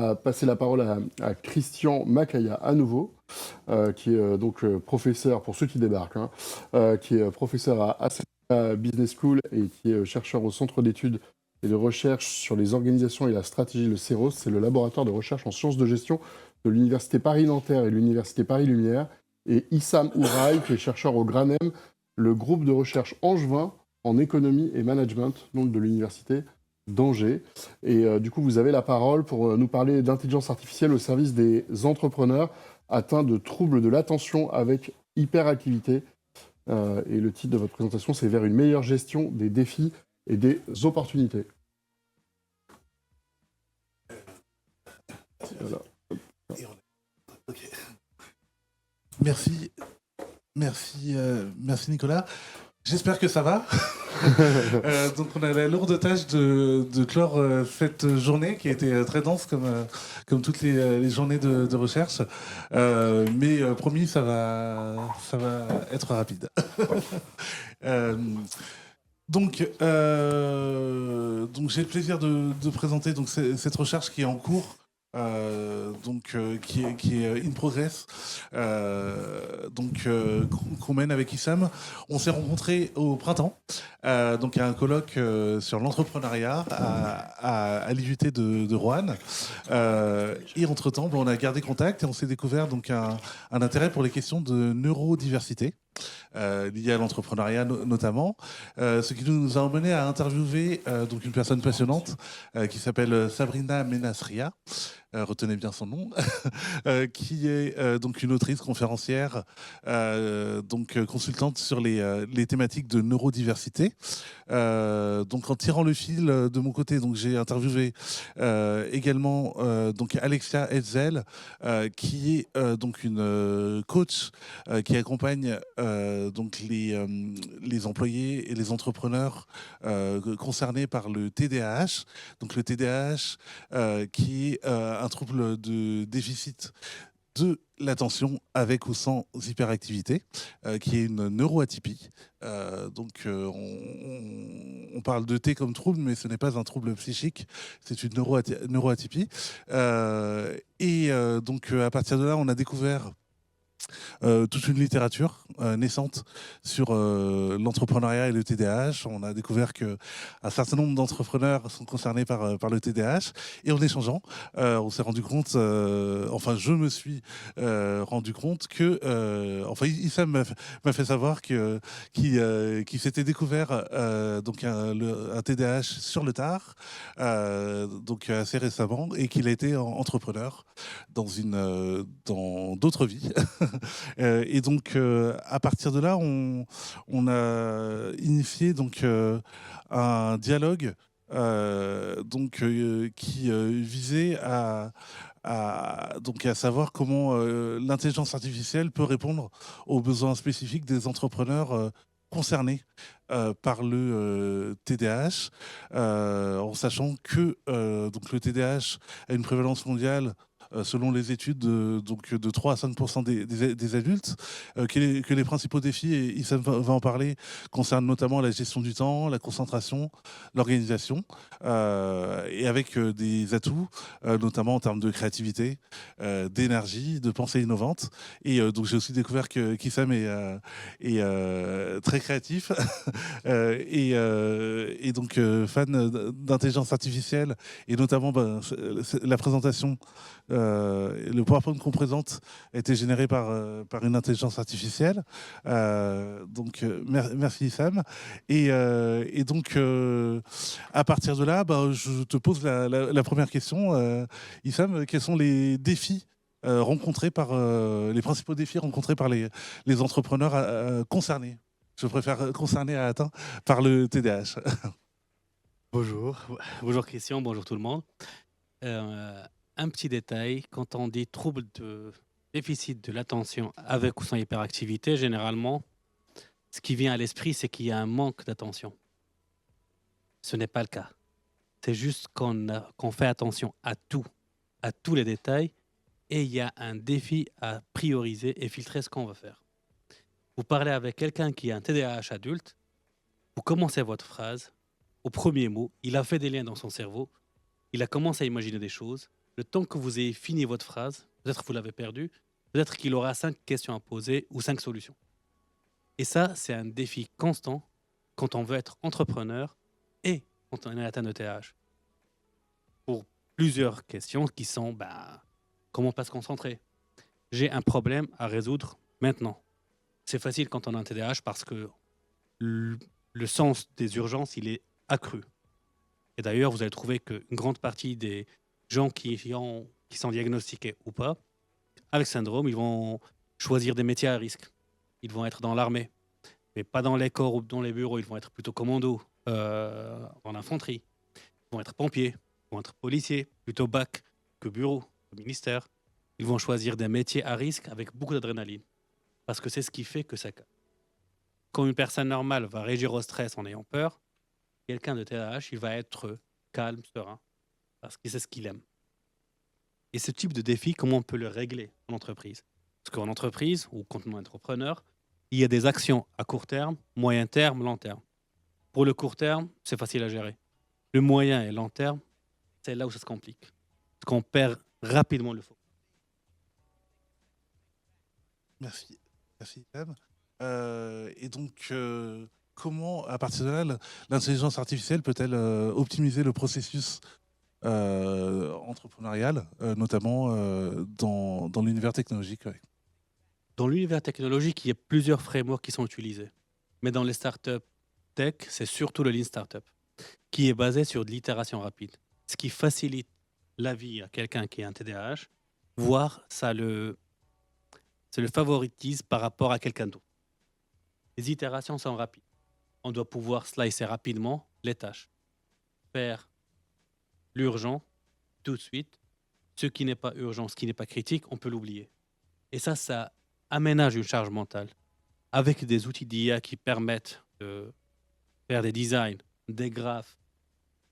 va passer la parole à Christian Macaya à nouveau, qui est professeur, pour ceux qui débarquent, hein, qui est professeur à Ascenda Business School et qui est chercheur au Centre d'études et de recherche sur les organisations et la stratégie, le CEROS, c'est le laboratoire de recherche en sciences de gestion de l'Université Paris-Nanterre et l'Université Paris-Lumière, et Issam Ouraï, qui est chercheur au GRANEM, le groupe de recherche angevin en économie et management, donc de l'Université d'Angers. Et du coup, vous avez la parole pour nous parler d'intelligence artificielle au service des entrepreneurs atteints de troubles de l'attention avec hyperactivité. Et le titre de votre présentation, c'est Vers une meilleure gestion des défis et des opportunités. Voilà. Okay. Merci Nicolas. J'espère que ça va. Donc on a la lourde tâche de clore cette journée qui a été très dense comme toutes les journées de recherche. Mais promis, ça va être rapide. Donc j'ai le plaisir de présenter cette recherche qui est en cours. Qui est in progress, qu'on mène avec Issam. On s'est rencontrés au printemps, à un colloque sur l'entrepreneuriat à l'IUT de Roanne. Et entre-temps, on a gardé contact et on s'est découvert un intérêt pour les questions de neurodiversité. Liées à l'entrepreneuriat notamment, ce qui nous a emmené à interviewer une personne passionnante qui s'appelle Sabrina Menasria, retenez bien son nom, qui est une autrice conférencière, consultante sur les thématiques de neurodiversité. En tirant le fil de mon côté, j'ai interviewé également Alexia Hetzel, qui est une coach qui accompagne les employés et les entrepreneurs concernés par le TDAH. Donc le TDAH qui est un trouble de déficit de l'attention avec ou sans hyperactivité, qui est une neuroatypie. On parle de T comme trouble, mais ce n'est pas un trouble psychique, c'est une neuroatypie. À partir de là, on a découvert toute une littérature naissante sur l'entrepreneuriat et le TDAH. On a découvert qu'un certain nombre d'entrepreneurs sont concernés par le TDAH. Et en échangeant, on s'est rendu compte, je me suis rendu compte que, Issam m'a fait savoir qu'il s'était découvert un TDAH sur le tard, assez récemment, et qu'il a été entrepreneur dans d'autres vies. À partir de là, on a initié un dialogue qui visait à savoir comment l'intelligence artificielle peut répondre aux besoins spécifiques des entrepreneurs concernés par le TDAH, en sachant que le TDAH a une prévalence mondiale selon les études de 3 à 5% des adultes, que les principaux défis, et Issam va en parler, concernent notamment la gestion du temps, la concentration, l'organisation, et avec des atouts, notamment en termes de créativité, d'énergie, de pensée innovante. Et j'ai aussi découvert qu'Issam est très créatif fan d'intelligence artificielle, et notamment la présentation, le PowerPoint qu'on présente a été généré par une intelligence artificielle. Merci Issam. À partir de là, je te pose la première question. Issam, quels sont les défis rencontrés par les principaux défis rencontrés par les entrepreneurs concernés? Je préfère concernés à atteints par le TDAH. Bonjour Christian, bonjour tout le monde. Un petit détail, quand on dit trouble de déficit de l'attention avec ou sans hyperactivité, généralement, ce qui vient à l'esprit, c'est qu'il y a un manque d'attention. Ce n'est pas le cas. C'est juste qu'on fait attention à tous les détails, et il y a un défi à prioriser et filtrer ce qu'on veut faire. Vous parlez avec quelqu'un qui a un TDAH adulte, vous commencez votre phrase, au premier mot, il a fait des liens dans son cerveau, il a commencé à imaginer des choses, le temps que vous ayez fini votre phrase, peut-être vous l'avez perdu, peut-être qu'il aura 5 questions à poser ou 5 solutions. Et ça, c'est un défi constant quand on veut être entrepreneur et quand on est atteint de TDAH. Pour plusieurs questions qui sont comment pas se concentrer? J'ai un problème à résoudre maintenant. C'est facile quand on a un TDAH parce que le sens des urgences, il est accru. Et d'ailleurs, vous allez trouver qu'une grande partie des gens qui sont diagnostiqués ou pas, avec syndrome, ils vont choisir des métiers à risque. Ils vont être dans l'armée, mais pas dans les corps ou dans les bureaux. Ils vont être plutôt commando, en infanterie. Ils vont être pompiers, ils vont être policiers, plutôt bac que bureau, que ministère. Ils vont choisir des métiers à risque avec beaucoup d'adrénaline. Parce que c'est ce qui fait que ça... Quand une personne normale va réagir au stress en ayant peur, quelqu'un de TDAH, il va être calme, serein, parce que c'est ce qu'il aime. Et ce type de défi, comment on peut le régler en entreprise? Parce qu'en entreprise, ou quand on est entrepreneur, il y a des actions à court terme, moyen terme, long terme. Pour le court terme, c'est facile à gérer. Le moyen et long terme, c'est là où ça se complique. Parce qu'on perd rapidement le focus. Merci. Merci, Sam. Et donc, comment, à partir de là, l'intelligence artificielle peut-elle optimiser le processus entrepreneurial, notamment dans l'univers technologique? Ouais. Dans l'univers technologique, il y a plusieurs frameworks qui sont utilisés. Mais dans les startups tech, c'est surtout le Lean Startup, qui est basé sur de l'itération rapide. Ce qui facilite la vie à quelqu'un qui est un TDAH, voire ça le favorise par rapport à quelqu'un d'autre. Les itérations sont rapides. On doit pouvoir slicer rapidement les tâches. Faire l'urgent tout de suite. Ce qui n'est pas urgent, ce qui n'est pas critique, on peut l'oublier. Et ça aménage une charge mentale. Avec des outils d'IA qui permettent de faire des designs, des graphes,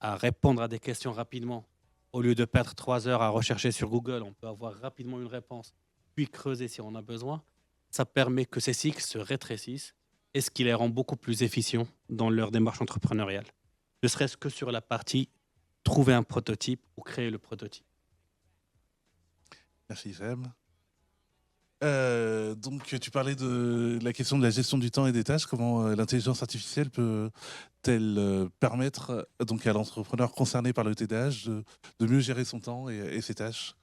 à répondre à des questions rapidement. Au lieu de perdre 3 heures à rechercher sur Google, on peut avoir rapidement une réponse, puis creuser si on a besoin. Ça permet que ces cycles se rétrécissent et ce qui les rend beaucoup plus efficients dans leur démarche entrepreneuriale. Ne serait-ce que sur la partie trouver un prototype ou créer le prototype. Merci, Sam. Donc, tu parlais de la question de la gestion du temps et des tâches. Comment l'intelligence artificielle peut-elle permettre donc à l'entrepreneur concerné par le TDAH de mieux gérer son temps et ses tâches?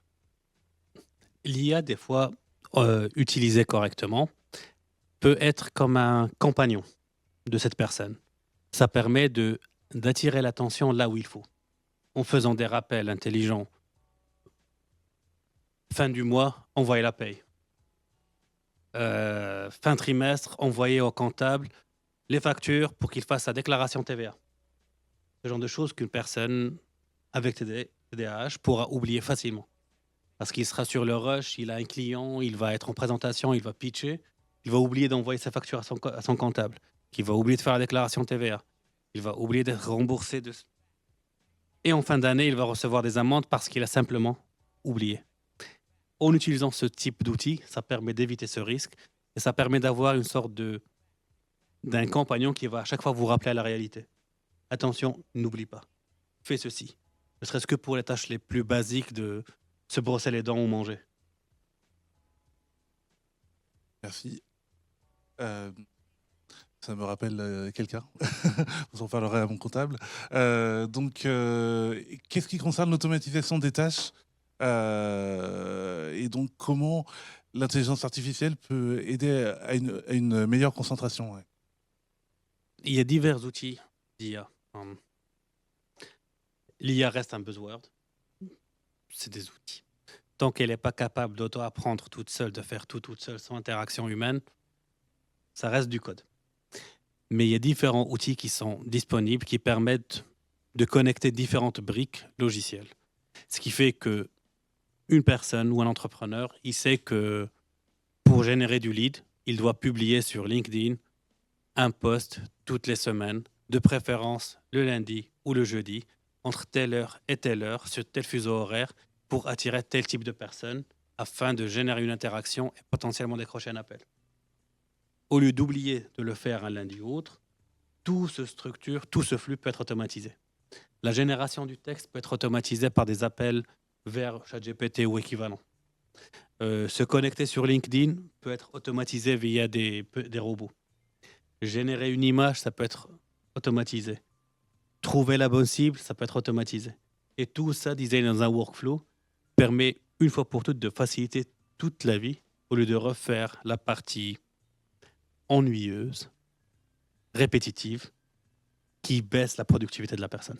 L'IA, des fois, utilisée correctement, peut être comme un compagnon de cette personne. Ça permet d'attirer l'attention là où il faut, en faisant des rappels intelligents. Fin du mois, envoyer la paye. Fin trimestre, envoyer au comptable les factures pour qu'il fasse sa déclaration TVA. Ce genre de choses qu'une personne avec TDAH pourra oublier facilement. Parce qu'il sera sur le rush, il a un client, il va être en présentation, il va pitcher, il va oublier d'envoyer sa facture à son comptable, il va oublier de faire la déclaration TVA, il va oublier d'être remboursé. Et en fin d'année, il va recevoir des amendes parce qu'il a simplement oublié. En utilisant ce type d'outil, ça permet d'éviter ce risque et ça permet d'avoir une sorte d'un compagnon qui va à chaque fois vous rappeler à la réalité. Attention, n'oublie pas, fais ceci. Ne serait-ce que pour les tâches les plus basiques de se brosser les dents ou manger. Merci. Ça me rappelle quelqu'un. J'en parlerai à mon comptable. Donc, qu'est-ce qui concerne l'automatisation des tâches et donc comment l'intelligence artificielle peut aider à une meilleure concentration? Ouais. Il y a divers outils d'IA. L'IA reste un buzzword. C'est des outils. Tant qu'elle n'est pas capable d'auto-apprendre toute seule, de faire tout toute seule sans interaction humaine, ça reste du code. Mais il y a différents outils qui sont disponibles qui permettent de connecter différentes briques logicielles. Ce qui fait que une personne ou un entrepreneur, il sait que pour générer du lead, il doit publier sur LinkedIn un post toutes les semaines, de préférence le lundi ou le jeudi, entre telle heure et telle heure, sur tel fuseau horaire, pour attirer tel type de personnes, afin de générer une interaction et potentiellement décrocher un appel. Au lieu d'oublier de le faire un lundi ou autre, tout se structure, tout ce flux peut être automatisé. La génération du texte peut être automatisée par des appels vers ChatGPT ou équivalent. Se connecter sur LinkedIn peut être automatisé via des robots. Générer une image, ça peut être automatisé. Trouver la bonne cible, ça peut être automatisé. Et tout ça, design dans un workflow, permet une fois pour toutes de faciliter toute la vie au lieu de refaire la partie ennuyeuse, répétitive, qui baisse la productivité de la personne.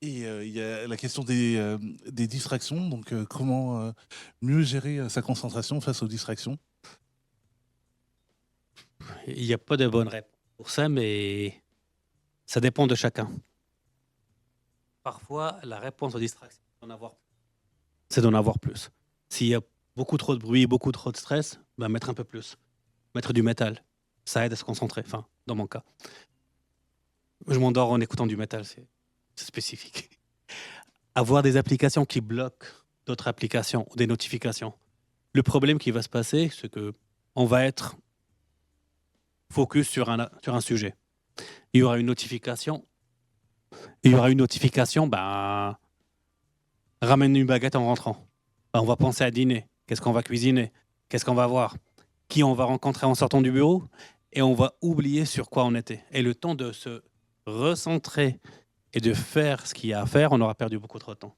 Et il y a la question des distractions. Donc, comment mieux gérer sa concentration face aux distractions? Il n'y a pas de bonne réponse pour ça, mais ça dépend de chacun. Parfois, la réponse aux distractions, c'est d'en avoir plus. S'il y a beaucoup trop de bruit, beaucoup trop de stress, ben mettre un peu plus. Mettre du métal, ça aide à se concentrer. Enfin, dans mon cas. Je m'endors en écoutant du métal, c'est spécifique. Avoir des applications qui bloquent d'autres applications ou des notifications. Le problème qui va se passer, c'est que on va être focus sur un sujet. Il y aura une notification. Ben, ramène une baguette en rentrant. Ben, on va penser à dîner. Qu'est-ce qu'on va cuisiner? Qu'est-ce qu'on va voir? Qui on va rencontrer en sortant du bureau? Et on va oublier sur quoi on était. Et le temps de se recentrer et de faire ce qu'il y a à faire, on aura perdu beaucoup trop de temps.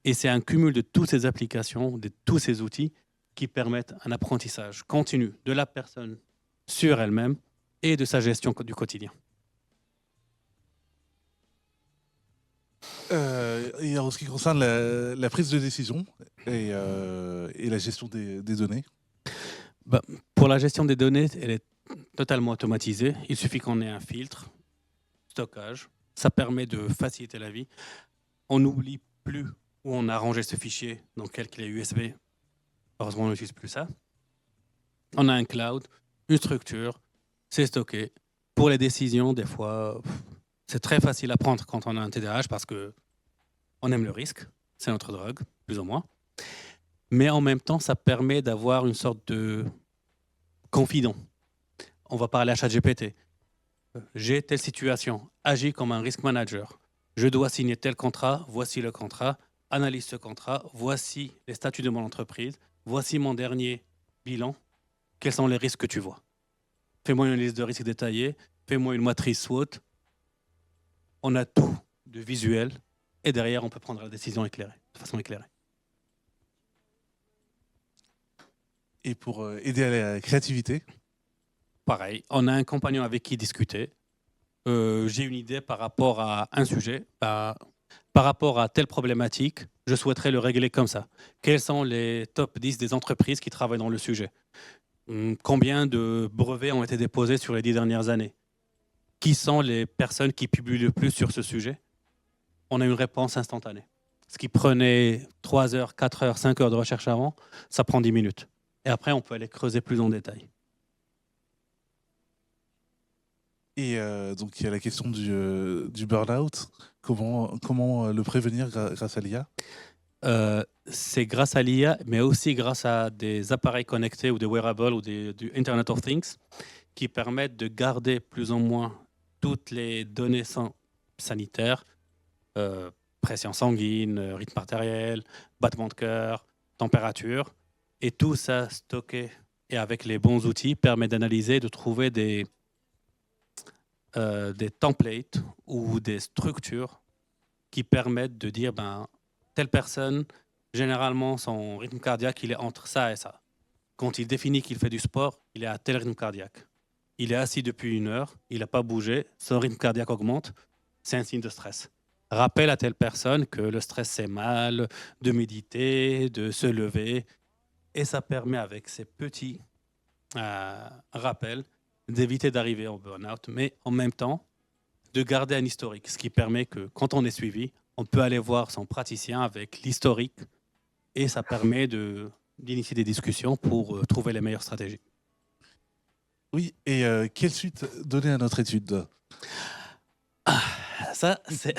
Et c'est un cumul de toutes ces applications, de tous ces outils qui permettent un apprentissage continu de la personne sur elle-même et de sa gestion du quotidien. Et en ce qui concerne la prise de décision et la gestion des données? Ben, pour la gestion des données, elle est totalement automatisée. Il suffit qu'on ait un filtre, stockage. Ça permet de faciliter la vie. On n'oublie plus où on a rangé ce fichier, dans quelle clé USB. Heureusement, on n'utilise plus ça. On a un cloud, une structure, c'est stocké. Pour les décisions, des fois, c'est très facile à prendre quand on a un TDAH parce que on aime le risque, c'est notre drogue, plus ou moins. Mais en même temps, ça permet d'avoir une sorte de confident. On va parler à ChatGPT. J'ai telle situation, agis comme un risk manager. Je dois signer tel contrat, voici le contrat, analyse ce contrat, voici les statuts de mon entreprise, voici mon dernier bilan, quels sont les risques que tu vois. Fais-moi une liste de risques détaillée, fais-moi une matrice SWOT. On a tout de visuel et derrière, on peut prendre la décision éclairée, de façon éclairée. Et pour aider à la créativité? Pareil, on a un compagnon avec qui discuter. J'ai une idée par rapport à un sujet, par rapport à telle problématique, je souhaiterais le régler comme ça. Quels sont les top 10 des entreprises qui travaillent dans le sujet? Combien de brevets ont été déposés sur les 10 dernières années? Qui sont les personnes qui publient le plus sur ce sujet? On a une réponse instantanée. Ce qui prenait 3 heures, 4 heures, 5 heures de recherche avant, ça prend 10 minutes. Et après, on peut aller creuser plus en détail. Et donc, il y a la question du burn-out. Comment le prévenir grâce à l'IA? C'est grâce à l'IA, mais aussi grâce à des appareils connectés ou des wearables ou du Internet of Things qui permettent de garder plus ou moins toutes les données sanitaires, pression sanguine, rythme artériel, battement de cœur, température, et tout ça stocké et avec les bons outils permet d'analyser, de trouver des templates ou des structures qui permettent de dire telle personne, généralement son rythme cardiaque il est entre ça et ça. Quand il définit qu'il fait du sport, il est à tel rythme cardiaque. Il est assis depuis 1 heure, il n'a pas bougé, son rythme cardiaque augmente, c'est un signe de stress. Rappelle à telle personne que le stress c'est mal, de méditer, de se lever, et ça permet avec ces petits rappels d'éviter d'arriver au burn-out, mais en même temps, de garder un historique, ce qui permet que quand on est suivi, on peut aller voir son praticien avec l'historique et ça permet d'initier des discussions pour trouver les meilleures stratégies. Oui, et quelle suite donner à notre étude? Ça, c'est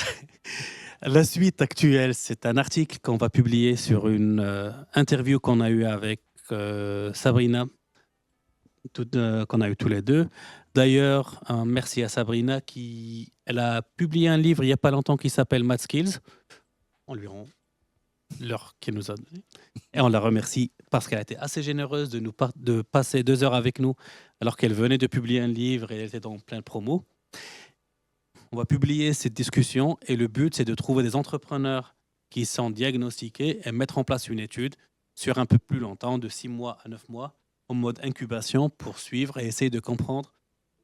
la suite actuelle. C'est un article qu'on va publier sur une interview qu'on a eue avec Sabrina, qu'on a eu tous les deux. D'ailleurs, merci à Sabrina qui Elle a publié un livre il n'y a pas longtemps qui s'appelle Math Skills. On lui rend l'heure qu'elle nous a donnée. Et on la remercie parce qu'elle a été assez généreuse de passer 2 heures avec nous alors qu'elle venait de publier un livre et elle était dans plein de promos. On va publier cette discussion et le but, c'est de trouver des entrepreneurs qui sont diagnostiqués et mettre en place une étude sur un peu plus longtemps, de 6 mois à 9 mois, en mode incubation pour suivre et essayer de comprendre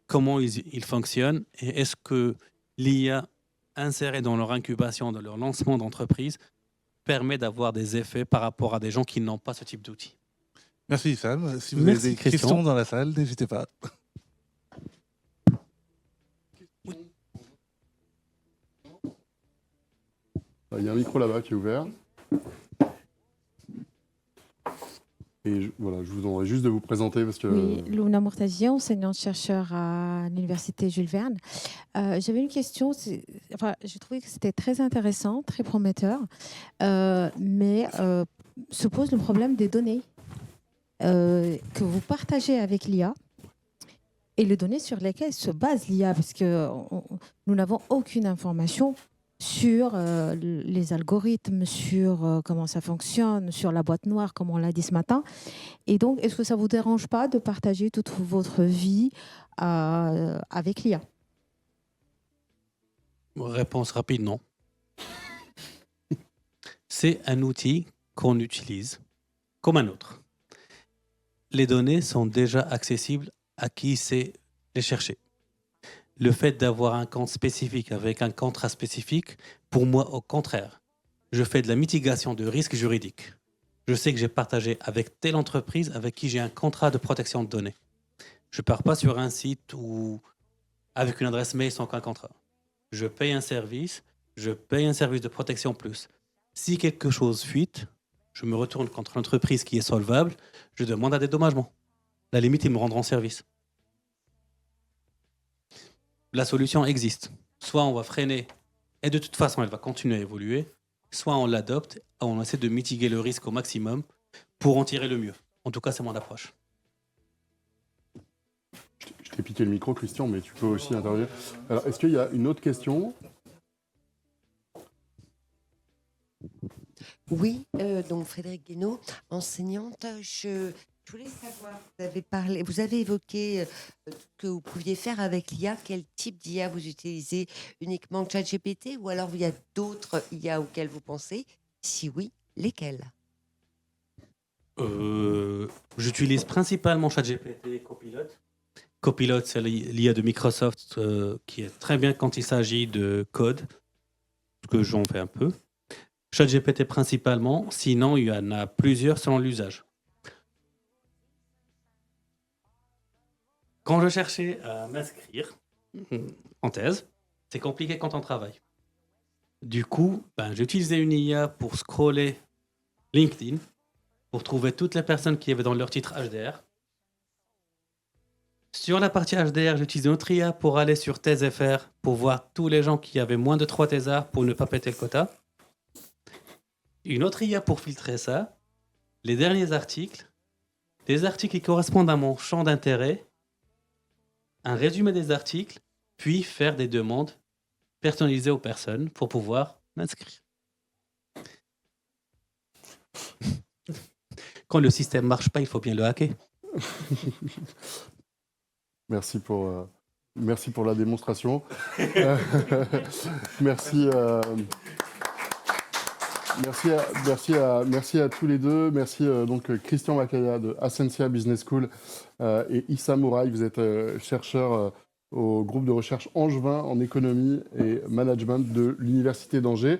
comment ils fonctionnent et est-ce que l'IA insérée dans leur incubation, dans leur lancement d'entreprise, permet d'avoir des effets par rapport à des gens qui n'ont pas ce type d'outils. Merci Sam. Si vous Merci, avez des Christian. questions dans la salle, n'hésitez pas. Il y a un micro là-bas qui est ouvert. Et voilà, je vous demanderai juste de vous présenter parce que... Oui, Louna Mourtaji, enseignante-chercheur à l'Université Jules Verne. J'avais une question. J'ai trouvé que c'était très intéressant, très prometteur, mais se pose le problème des données que vous partagez avec l'IA et les données sur lesquelles se base l'IA, parce que nous n'avons aucune information sur les algorithmes, sur comment ça fonctionne, sur la boîte noire, comme on l'a dit ce matin. Et donc, est-ce que ça ne vous dérange pas de partager toute votre vie avec l'IA? Réponse rapide, non. C'est un outil qu'on utilise comme un autre. Les données sont déjà accessibles à qui sait les chercher. Le fait d'avoir un compte spécifique avec un contrat spécifique, pour moi, au contraire, je fais de la mitigation de risques juridiques. Je sais que j'ai partagé avec telle entreprise avec qui j'ai un contrat de protection de données. Je ne pars pas sur un site ou avec une adresse mail sans qu'un contrat. Je paye un service de protection plus. Si quelque chose fuite, je me retourne contre l'entreprise qui est solvable, je demande un dédommagement. À la limite, ils me rendront service. La solution existe. Soit on va freiner, et de toute façon, elle va continuer à évoluer, soit on l'adopte, et on essaie de mitiguer le risque au maximum pour en tirer le mieux. En tout cas, c'est mon approche. Je t'ai piqué le micro, Christian, mais tu peux aussi intervenir. Alors, est-ce qu'il y a une autre question? Oui, donc Frédéric Guénaud, enseignante. Je voulais savoir, vous avez évoqué ce que vous pouviez faire avec l'IA. Quel type d'IA vous utilisez? Uniquement ChatGPT ou alors il y a d'autres IA auxquelles vous pensez? Si oui, lesquels? J'utilise principalement ChatGPT et Copilot. Copilot, c'est l'IA de Microsoft qui est très bien quand il s'agit de code, ce que j'en fais un peu. ChatGPT principalement, sinon il y en a plusieurs selon l'usage. Quand je cherchais à m'inscrire en thèse, c'est compliqué quand on travaille. Du coup, j'ai utilisé une IA pour scroller LinkedIn, pour trouver toutes les personnes qui avaient dans leur titre HDR. Sur la partie HDR, j'utilise une autre IA pour aller sur ThèseFR, pour voir tous les gens qui avaient moins de 3 thésards pour ne pas péter le quota. Une autre IA pour filtrer ça, les derniers articles, des articles qui correspondent à mon champ d'intérêt, un résumé des articles, puis faire des demandes personnalisées aux personnes pour pouvoir m'inscrire. Quand le système ne marche pas, il faut bien le hacker. Merci pour la démonstration. Merci à tous les deux. Merci donc Christian Makaya de Ascensia Business School et Issa Mouraï. Vous êtes chercheur au groupe de recherche Angevin en économie et management de l'Université d'Angers.